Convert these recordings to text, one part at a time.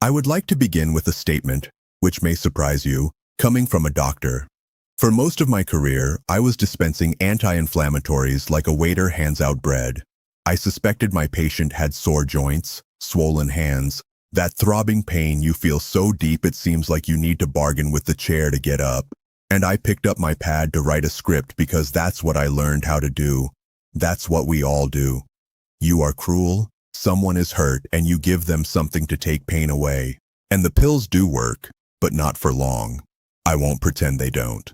I would like to begin with a statement, which may surprise you, coming from a doctor. For most of my career, I was dispensing anti-inflammatories like a waiter hands out bread. I suspected my patient had sore joints, swollen hands, that throbbing pain you feel so deep it seems like you need to bargain with the chair to get up. And I picked up my pad to write a script because that's what I learned how to do. That's what we all do. You are cruel, someone is hurt, and you give them something to take pain away. And the pills do work, but not for long. I won't pretend they don't.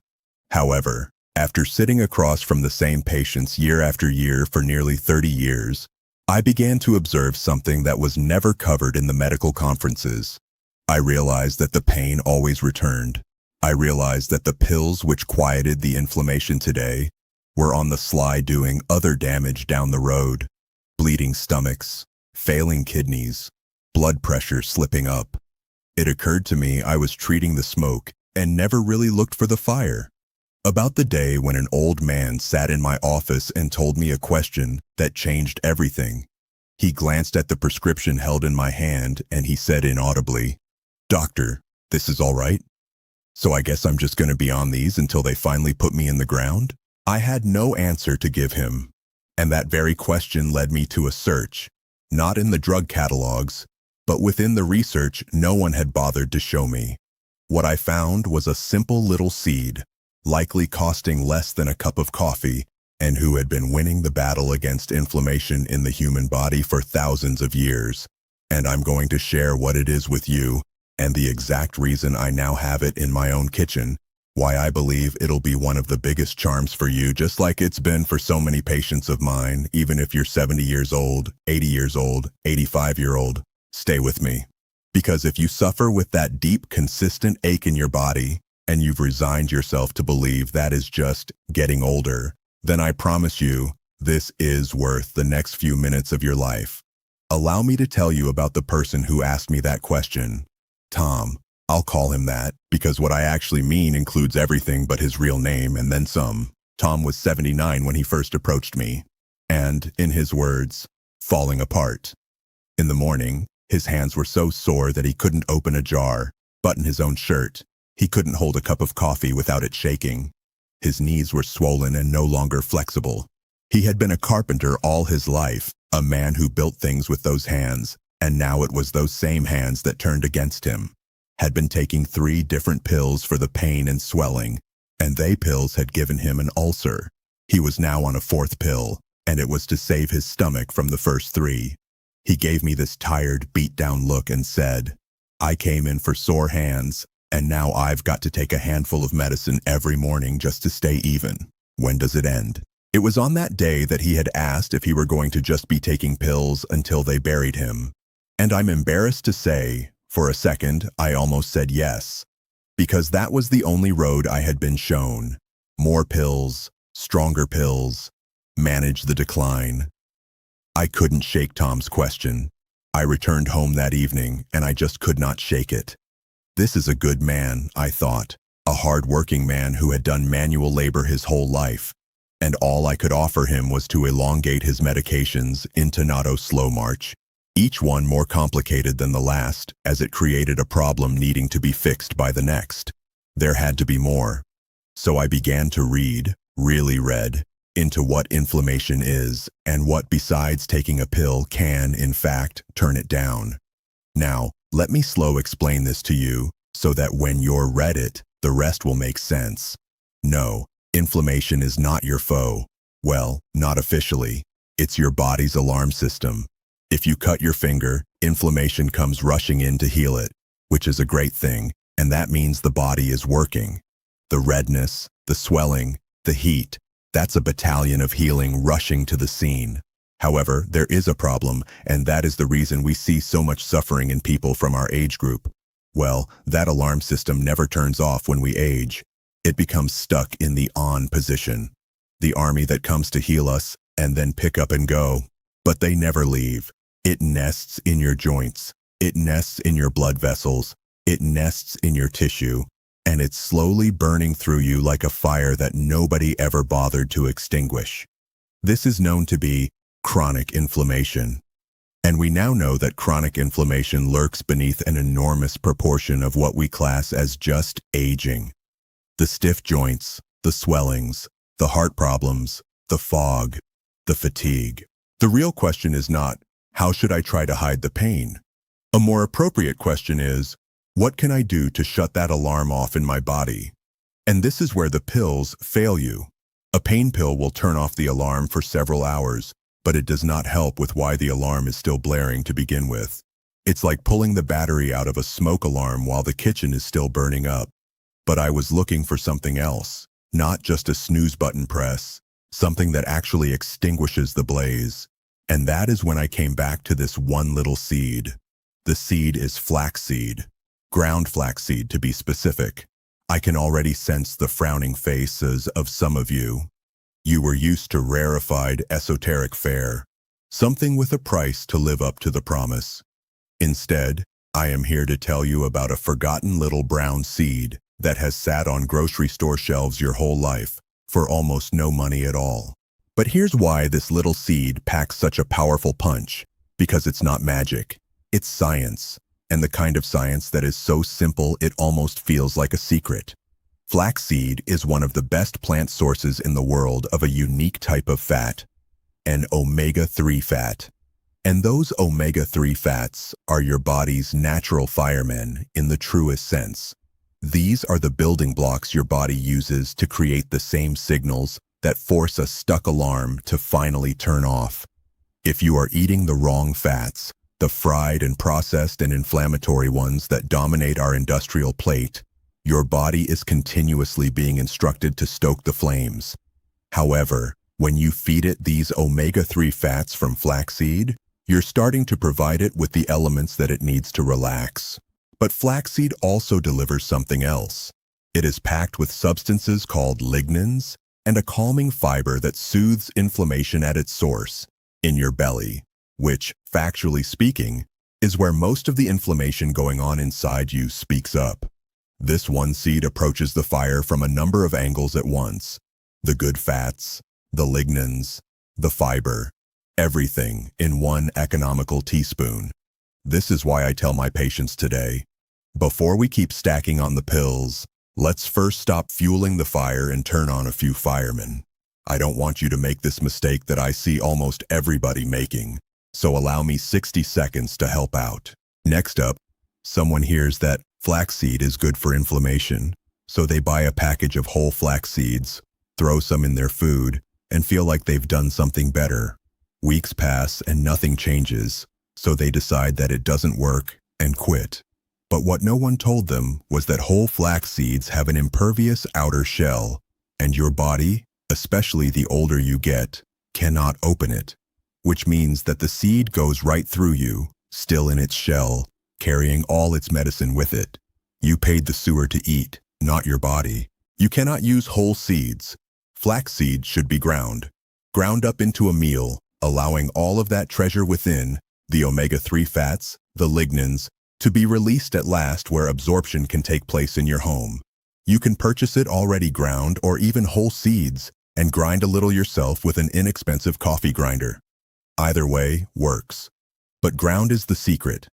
However, after sitting across from the same patients year after year for nearly 30 years, I began to observe something that was never covered in the medical conferences. I realized that the pain always returned. I realized that the pills which quieted the inflammation today were on the sly doing other damage down the road. Bleeding stomachs, failing kidneys, blood pressure slipping up. It occurred to me I was treating the smoke and never really looked for the fire. About the day when an old man sat in my office and told me a question that changed everything. He glanced at the prescription held in my hand and he said inaudibly, "Doctor, this is all right? So I guess I'm just going to be on these until they finally put me in the ground?" I had no answer to give him. And that very question led me to a search, not in the drug catalogs, but within the research no one had bothered to show me. What I found was a simple little seed, likely costing less than a cup of coffee, and who had been winning the battle against inflammation in the human body for thousands of years. And I'm going to share what it is with you, and the exact reason I now have it in my own kitchen, why I believe it'll be one of the biggest charms for you, just like it's been for so many patients of mine, even if you're 70 years old, 80 years old, 85-year-old. Stay with me. Because if you suffer with that deep, consistent ache in your body, and you've resigned yourself to believe that is just getting older, then I promise you, this is worth the next few minutes of your life. Allow me to tell you about the person who asked me that question. Tom. I'll call him that, because what I actually mean includes everything but his real name and then some. Tom was 79 when he first approached me, and, in his words, falling apart. In the morning, his hands were so sore that he couldn't open a jar, button his own shirt. He couldn't hold a cup of coffee without it shaking. His knees were swollen and no longer flexible. He had been a carpenter all his life, a man who built things with those hands, and now it was those same hands that turned against him. Had been taking 3 different pills for the pain and swelling, and they pills had given him an ulcer. He was now on a 4th pill, and it was to save his stomach from the first 3. He gave me this tired, beat-down look and said, "I came in for sore hands, and now I've got to take a handful of medicine every morning just to stay even. When does it end?" It was on that day that he had asked if he were going to just be taking pills until they buried him. And I'm embarrassed to say, for a second, I almost said yes, because that was the only road I had been shown. More pills, stronger pills, manage the decline. I couldn't shake Tom's question. I returned home that evening, and I just could not shake it. This is a good man, I thought, a hard-working man who had done manual labor his whole life, and all I could offer him was to elongate his medications into Nato slow march. Each one more complicated than the last, as it created a problem needing to be fixed by the next. There had to be more. So I began to read, really read, into what inflammation is and what besides taking a pill can, in fact, turn it down. Now, let me slow explain this to you so that when you're read it, the rest will make sense. No, inflammation is not your foe. Well, not officially. It's your body's alarm system. If you cut your finger, inflammation comes rushing in to heal it, which is a great thing, and that means the body is working. The redness, the swelling, the heat, that's a battalion of healing rushing to the scene. However, there is a problem, and that is the reason we see so much suffering in people from our age group. Well, that alarm system never turns off when we age. It becomes stuck in the on position. The army that comes to heal us and then pick up and go. But they never leave. It nests in your joints. It nests in your blood vessels. It nests in your tissue. And it's slowly burning through you like a fire that nobody ever bothered to extinguish. This is known to be chronic inflammation. And we now know that chronic inflammation lurks beneath an enormous proportion of what we class as just aging. The stiff joints, the swellings, the heart problems, the fog, the fatigue. The real question is not, how should I try to hide the pain? A more appropriate question is, what can I do to shut that alarm off in my body? And this is where the pills fail you. A pain pill will turn off the alarm for several hours, but it does not help with why the alarm is still blaring to begin with. It's like pulling the battery out of a smoke alarm while the kitchen is still burning up. But I was looking for something else, not just a snooze button press, something that actually extinguishes the blaze. And that is when I came back to this one little seed. The seed is flaxseed, ground flaxseed to be specific. I can already sense the frowning faces of some of you. You were used to rarefied, esoteric fare, something with a price to live up to the promise. Instead, I am here to tell you about a forgotten little brown seed that has sat on grocery store shelves your whole life for almost no money at all. But here's why this little seed packs such a powerful punch. Because it's not magic, it's science, and the kind of science that is so simple it almost feels like a secret. Flaxseed is one of the best plant sources in the world of a unique type of fat, an omega-3 fat. And those omega-3 fats are your body's natural firemen in the truest sense. These are the building blocks your body uses to create the same signals that force a stuck alarm to finally turn off. If you are eating the wrong fats, the fried and processed and inflammatory ones that dominate our industrial plate, your body is continuously being instructed to stoke the flames. However, when you feed it these omega-3 fats from flaxseed, you're starting to provide it with the elements that it needs to relax. But flaxseed also delivers something else. It is packed with substances called lignans and a calming fiber that soothes inflammation at its source, in your belly, which, factually speaking, is where most of the inflammation going on inside you speaks up. This one seed approaches the fire from a number of angles at once. The good fats, the lignans, the fiber, everything in one economical teaspoon. This is why I tell my patients today, before we keep stacking on the pills, let's first stop fueling the fire and turn on a few firemen. I don't want you to make this mistake that I see almost everybody making, so allow me 60 seconds to help out. Next up, someone hears that flaxseed is good for inflammation, so they buy a package of whole flax seeds, throw some in their food, and feel like they've done something better. Weeks pass and nothing changes, so they decide that it doesn't work and quit. But what no one told them was that whole flax seeds have an impervious outer shell, and your body, especially the older you get, cannot open it, which means that the seed goes right through you, still in its shell, carrying all its medicine with it. You paid the sewer to eat, not your body. You cannot use whole seeds. Flax seed should be ground up into a meal, allowing all of that treasure within, the omega-3 fats, the lignans, to be released at last where absorption can take place in your home. You can purchase it already ground or even whole seeds and grind a little yourself with an inexpensive coffee grinder. Either way works. But ground is the secret.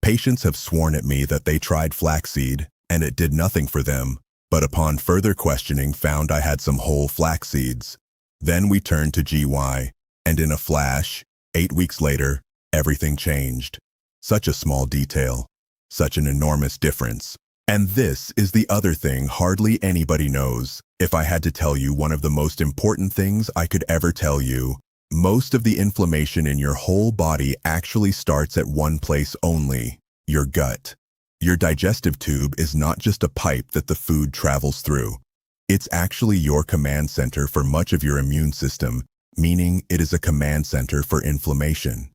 Patients have sworn at me that they tried flaxseed and it did nothing for them, but upon further questioning found I had some whole flax seeds. Then we turned to GY, and in a flash, 8 weeks later, everything changed. Such a small detail, such an enormous difference. And this is the other thing hardly anybody knows. If I had to tell you one of the most important things I could ever tell you, most of the inflammation in your whole body actually starts at one place only, your gut. Your digestive tube is not just a pipe that the food travels through. It's actually your command center for much of your immune system, meaning it is a command center for inflammation.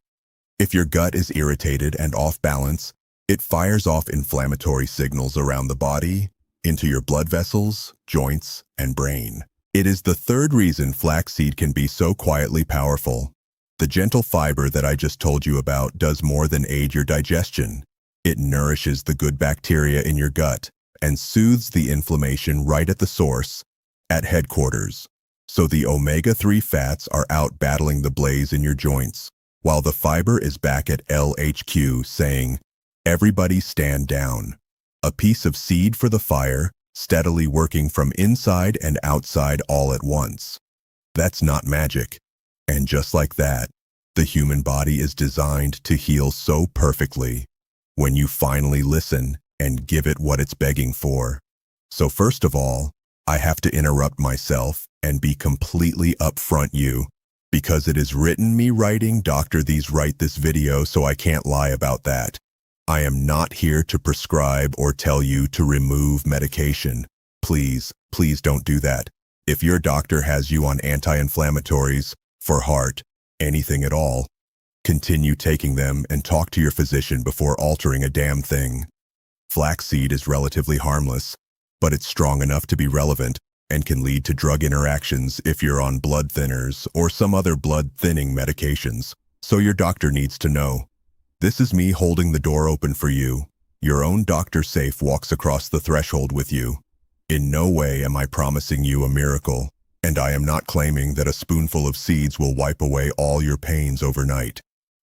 If your gut is irritated and off balance, it fires off inflammatory signals around the body, into your blood vessels, joints, and brain. It is the third reason flaxseed can be so quietly powerful. The gentle fiber that I just told you about does more than aid your digestion. It nourishes the good bacteria in your gut and soothes the inflammation right at the source, at headquarters. So the omega-3 fats are out battling the blaze in your joints, while the fiber is back at LHQ saying, "Everybody stand down." A piece of seed for the fire, steadily working from inside and outside all at once. That's not magic. And just like that, the human body is designed to heal so perfectly when you finally listen and give it what it's begging for. So first of all, I have to interrupt myself and be completely upfront you, because it is written me writing Dr. These write this video, so I can't lie about that. I am not here to prescribe or tell you to remove medication. Please, please don't do that. If your doctor has you on anti-inflammatories, for heart, anything at all, continue taking them and talk to your physician before altering a damn thing. Flaxseed is relatively harmless, but it's strong enough to be relevant and can lead to drug interactions if you're on blood thinners or some other blood-thinning medications, so your doctor needs to know. This is me holding the door open for you. Your own doctor safe walks across the threshold with you. In no way am I promising you a miracle, and I am not claiming that a spoonful of seeds will wipe away all your pains overnight.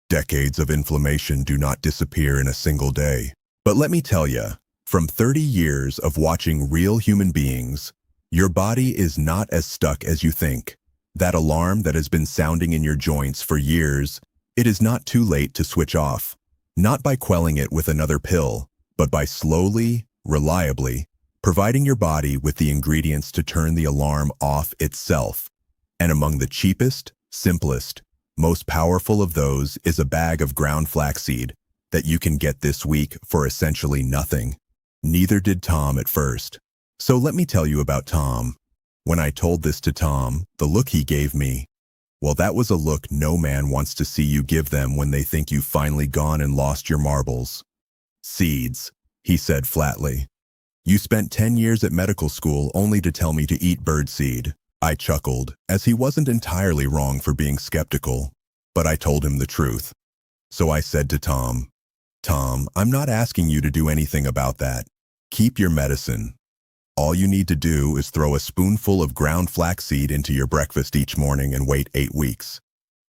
Decades of inflammation do not disappear in a single day. But let me tell you, from 30 years of watching real human beings, your body is not as stuck as you think. That alarm that has been sounding in your joints for years, it is not too late to switch off. Not by quelling it with another pill, but by slowly, reliably, providing your body with the ingredients to turn the alarm off itself. And among the cheapest, simplest, most powerful of those is a bag of ground flaxseed that you can get this week for essentially nothing. Neither did Tom at first. So let me tell you about Tom. When I told this to Tom, the look he gave me, well, that was a look no man wants to see you give them when they think you've finally gone and lost your marbles. "Seeds," he said flatly. "You spent 10 years at medical school only to tell me to eat birdseed." I chuckled, as he wasn't entirely wrong for being skeptical, but I told him the truth. So I said to Tom, "Tom, I'm not asking you to do anything about that. Keep your medicine. All you need to do is throw a spoonful of ground flaxseed into your breakfast each morning and wait 8 weeks.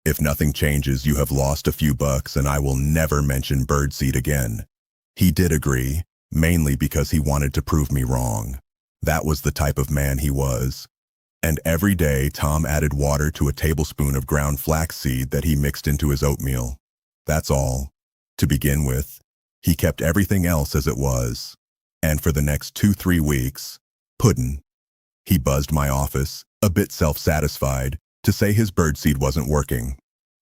If nothing changes, you have lost a few bucks and I will never mention birdseed again." He did agree, mainly because he wanted to prove me wrong. That was the type of man he was. And every day, Tom added water to a tablespoon of ground flaxseed that he mixed into his oatmeal. That's all. To begin with, he kept everything else as it was. And for the next 2-3 weeks, puddin'. He buzzed my office, a bit self-satisfied, to say his birdseed wasn't working.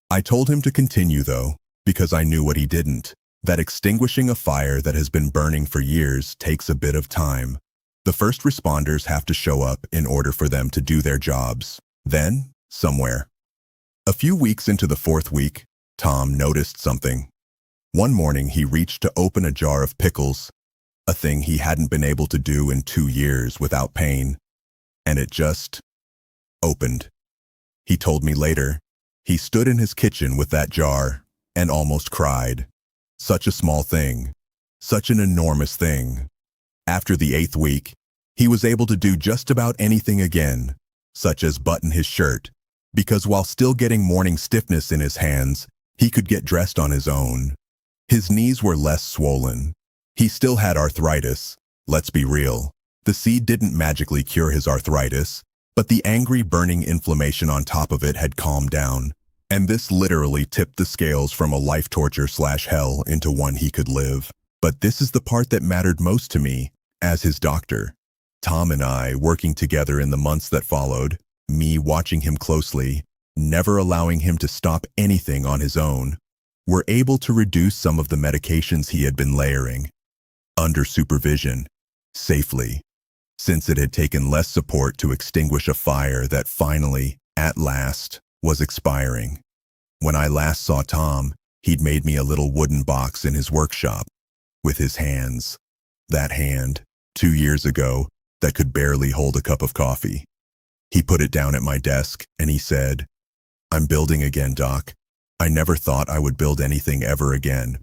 I told him to continue though, because I knew what he didn't, that extinguishing a fire that has been burning for years takes a bit of time. The first responders have to show up in order for them to do their jobs. Then, somewhere. A few weeks into the 4th week, Tom noticed something. One morning he reached to open a jar of pickles, a thing he hadn't been able to do in 2 years without pain, and it just opened. He told me later, he stood in his kitchen with that jar and almost cried. Such a small thing, such an enormous thing. After the 8th week, he was able to do just about anything again, such as button his shirt, because while still getting morning stiffness in his hands, he could get dressed on his own. His knees were less swollen. He still had arthritis. Let's be real. The seed didn't magically cure his arthritis, but the angry, burning inflammation on top of it had calmed down, and this literally tipped the scales from a life torture/hell into one he could live. But this is the part that mattered most to me, as his doctor. Tom and I, working together in the months that followed, me watching him closely, never allowing him to stop anything on his own, were able to reduce some of the medications he had been layering, under supervision, safely, since it had taken less support to extinguish a fire that finally, at last, was expiring. When I last saw Tom, he'd made me a little wooden box in his workshop, with his hands. That hand, 2 years ago, that could barely hold a cup of coffee. He put it down at my desk and he said, "I'm building again, Doc. I never thought I would build anything ever again.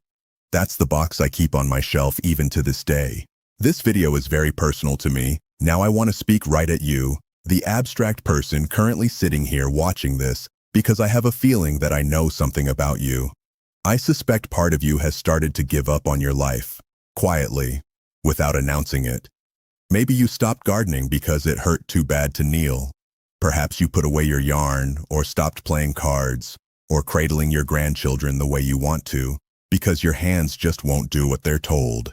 That's the box I keep on my shelf even to this day." This video is very personal to me. Now I want to speak right at you, the abstract person currently sitting here watching this, because I have a feeling that I know something about you. I suspect part of you has started to give up on your life, quietly, without announcing it. Maybe you stopped gardening because it hurt too bad to kneel. Perhaps you put away your yarn, or stopped playing cards, or cradling your grandchildren the way you want to, because your hands just won't do what they're told.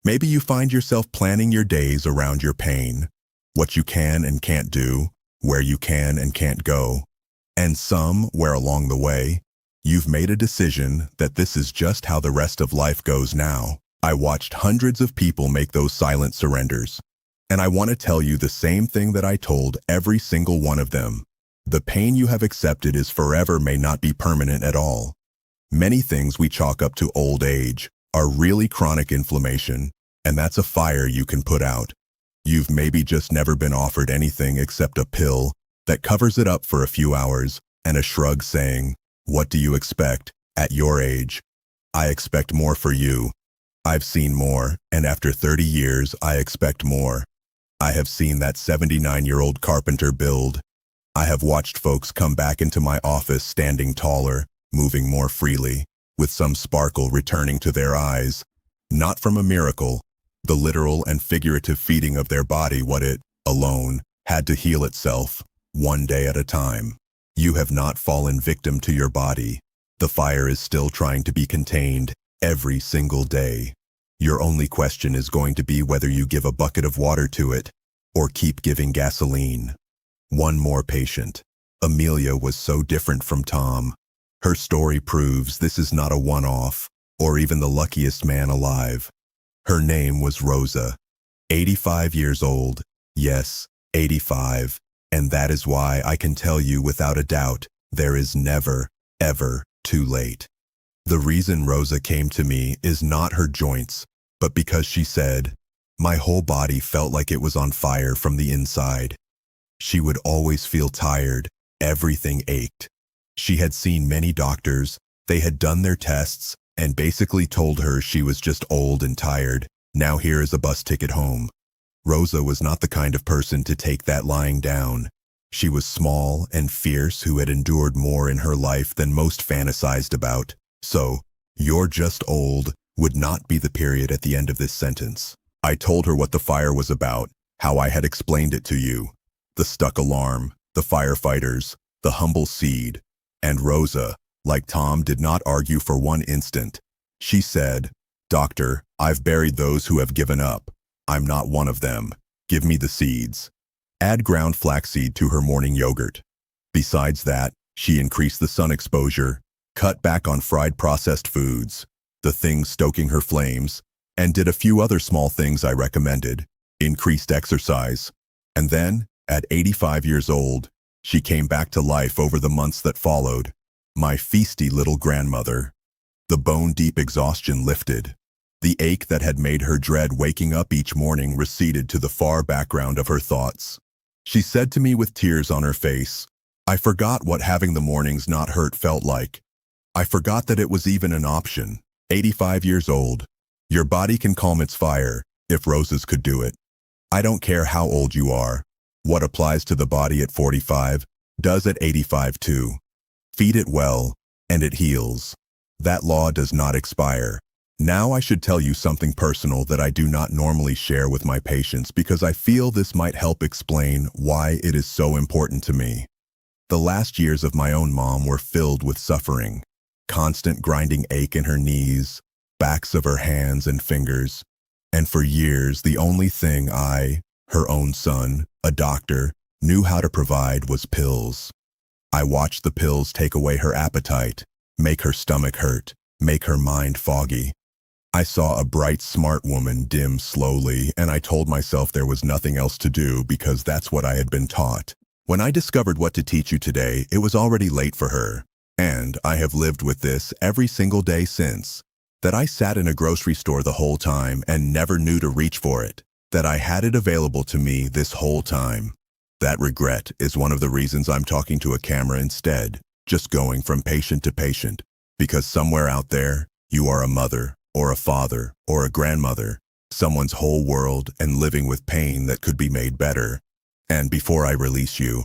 Maybe you find yourself planning your days around your pain, what you can and can't do, where you can and can't go, and where along the way, you've made a decision that this is just how the rest of life goes now. I watched hundreds of people make those silent surrenders, and I want to tell you the same thing that I told every single one of them. The pain you have accepted is forever may not be permanent at all. Many things we chalk up to old age are really chronic inflammation, and that's a fire you can put out. You've maybe just never been offered anything except a pill that covers it up for a few hours and a shrug saying, "What do you expect at your age?" I expect more for you. I've seen more, and after 30 years, I expect more. I have seen that 79-year-old carpenter build. I have watched folks come back into my office standing taller, moving more freely, with some sparkle returning to their eyes. Not from a miracle, the literal and figurative feeding of their body what it, alone, had to heal itself, one day at a time. You have not fallen victim to your body. The fire is still trying to be contained every single day. Your only question is going to be whether you give a bucket of water to it or keep giving gasoline. One more patient. Amelia was so different from Tom. Her story proves this is not a one-off or even the luckiest man alive. Her name was Rosa, 85 years old. Yes, 85. And that is why I can tell you without a doubt, there is never, ever too late. The reason Rosa came to me is not her joints, but because she said, my whole body felt like it was on fire from the inside. She would always feel tired, everything ached. She had seen many doctors, they had done their tests, and basically told her she was just old and tired. Now here is a bus ticket home. Rosa was not the kind of person to take that lying down. She was small and fierce who had endured more in her life than most fantasized about. So, "You're just old" would not be the period at the end of this sentence. I told her what the fire was about, how I had explained it to you. The stuck alarm, the firefighters, the humble seed. And Rosa, like Tom, did not argue for one instant. She said, "Doctor, I've buried those who have given up. I'm not one of them. Give me the seeds." Add ground flaxseed to her morning yogurt. Besides that, she increased the sun exposure, cut back on fried processed foods, the things stoking her flames, and did a few other small things I recommended, increased exercise. And then, at 85 years old, she came back to life over the months that followed. My feisty little grandmother. The bone-deep exhaustion lifted. The ache that had made her dread waking up each morning receded to the far background of her thoughts. She said to me with tears on her face, "I forgot what having the mornings not hurt felt like. I forgot that it was even an option." 85 years old. Your body can calm its fire, if Rosa's could do it. I don't care how old you are. What applies to the body at 45 does at 85 too. Feed it well, and it heals. That law does not expire. Now I should tell you something personal that I do not normally share with my patients because I feel this might help explain why it is so important to me. The last years of my own mom were filled with suffering. Constant grinding ache in her knees, backs of her hands and fingers. And for years, the only thing I, her own son, a doctor, knew how to provide was pills. I watched the pills take away her appetite, make her stomach hurt, make her mind foggy. I saw a bright, smart woman dim slowly, and I told myself there was nothing else to do because that's what I had been taught. When I discovered what to teach you today, it was already late for her. And I have lived with this every single day since. That I sat in a grocery store the whole time and never knew to reach for it. That I had it available to me this whole time. That regret is one of the reasons I'm talking to a camera instead, just going from patient to patient. Because somewhere out there, you are a mother, or a father, or a grandmother, someone's whole world and living with pain that could be made better. And before I release you,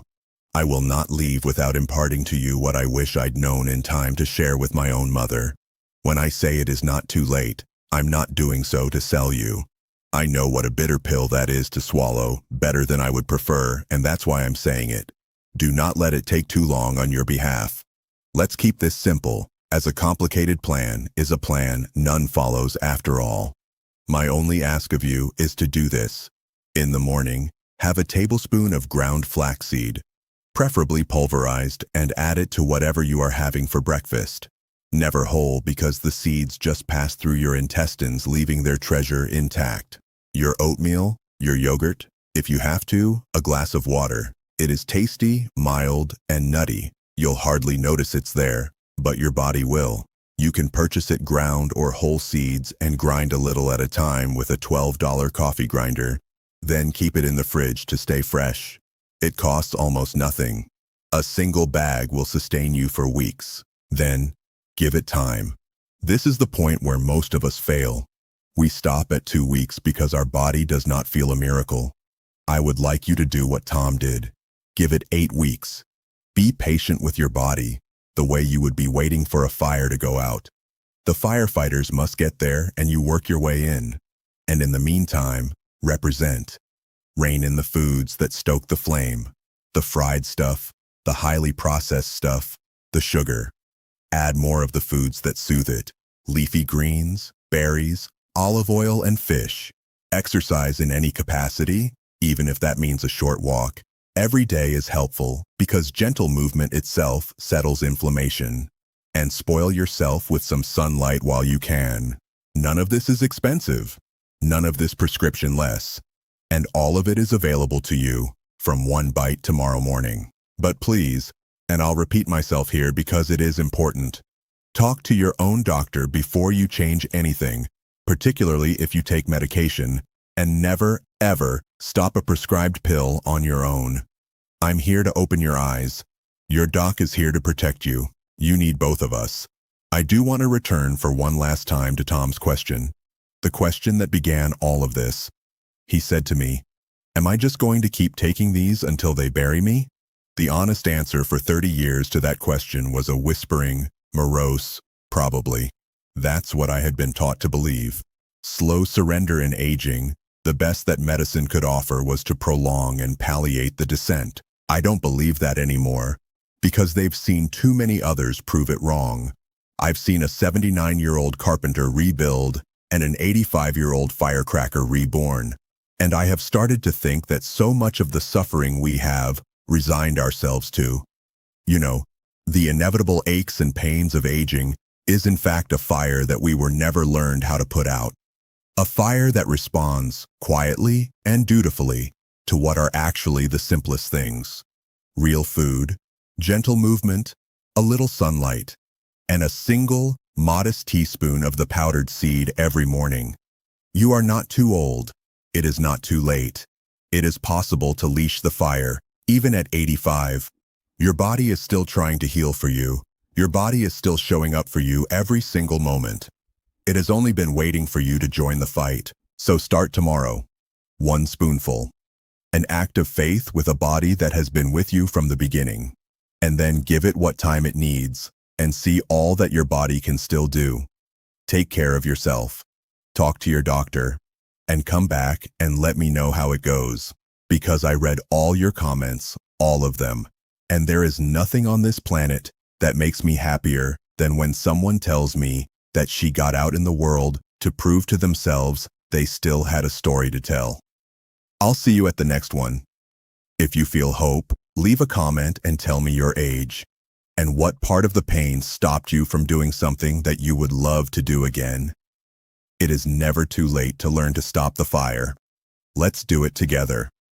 I will not leave without imparting to you what I wish I'd known in time to share with my own mother. When I say it is not too late, I'm not doing so to sell you. I know what a bitter pill that is to swallow, better than I would prefer, and that's why I'm saying it. Do not let it take too long on your behalf. Let's keep this simple, as a complicated plan is a plan none follows after all. My only ask of you is to do this. In the morning, have a tablespoon of ground flaxseed, preferably pulverized, and add it to whatever you are having for breakfast. Never whole because the seeds just pass through your intestines, leaving their treasure intact. Your oatmeal, your yogurt, if you have to, a glass of water. It is tasty, mild, and nutty. You'll hardly notice it's there, but your body will. You can purchase it ground or whole seeds and grind a little at a time with a $12 coffee grinder. Then keep it in the fridge to stay fresh. It costs almost nothing. A single bag will sustain you for weeks. Then, give it time. This is the point where most of us fail. We stop at 2 weeks because our body does not feel a miracle. I would like you to do what Tom did. Give it 8 weeks. Be patient with your body, the way you would be waiting for a fire to go out. The firefighters must get there and you work your way in. And in the meantime, represent. Rein in the foods that stoke the flame, the fried stuff, the highly processed stuff, the sugar. Add more of the foods that soothe it, leafy greens, berries, olive oil, and fish. Exercise in any capacity, even if that means a short walk. Every day is helpful because gentle movement itself settles inflammation. And spoil yourself with some sunlight while you can. None of this is expensive. None of this prescription-less. And all of it is available to you from one bite tomorrow morning. But please, and I'll repeat myself here because it is important, talk to your own doctor before you change anything, particularly if you take medication, and never, ever stop a prescribed pill on your own. I'm here to open your eyes. Your doc is here to protect you. You need both of us. I do want to return for one last time to Tom's question. The question that began all of this. He said to me, "Am I just going to keep taking these until they bury me?" The honest answer for 30 years to that question was a whispering, morose, probably. That's what I had been taught to believe. Slow surrender in aging, the best that medicine could offer was to prolong and palliate the descent. I don't believe that anymore, because they've seen too many others prove it wrong. I've seen a 79-year-old carpenter rebuild and an 85-year-old firecracker reborn. And I have started to think that so much of the suffering we have resigned ourselves to, the inevitable aches and pains of aging, is in fact a fire that we were never learned how to put out. A fire that responds quietly and dutifully to what are actually the simplest things. Real food, gentle movement, a little sunlight, and a single, modest teaspoon of the powdered seed every morning. You are not too old. It is not too late. It is possible to leash the fire, even at 85. Your body is still trying to heal for you. Your body is still showing up for you every single moment. It has only been waiting for you to join the fight. So start tomorrow. 1 spoonful. An act of faith with a body that has been with you from the beginning. And then give it what time it needs, and see all that your body can still do. Take care of yourself. Talk to your doctor. And come back and let me know how it goes. Because I read all your comments, all of them. And there is nothing on this planet that makes me happier than when someone tells me that she got out in the world to prove to themselves they still had a story to tell. I'll see you at the next one. If you feel hope, leave a comment and tell me your age. And what part of the pain stopped you from doing something that you would love to do again. It is never too late to learn to stop the fire. Let's do it together.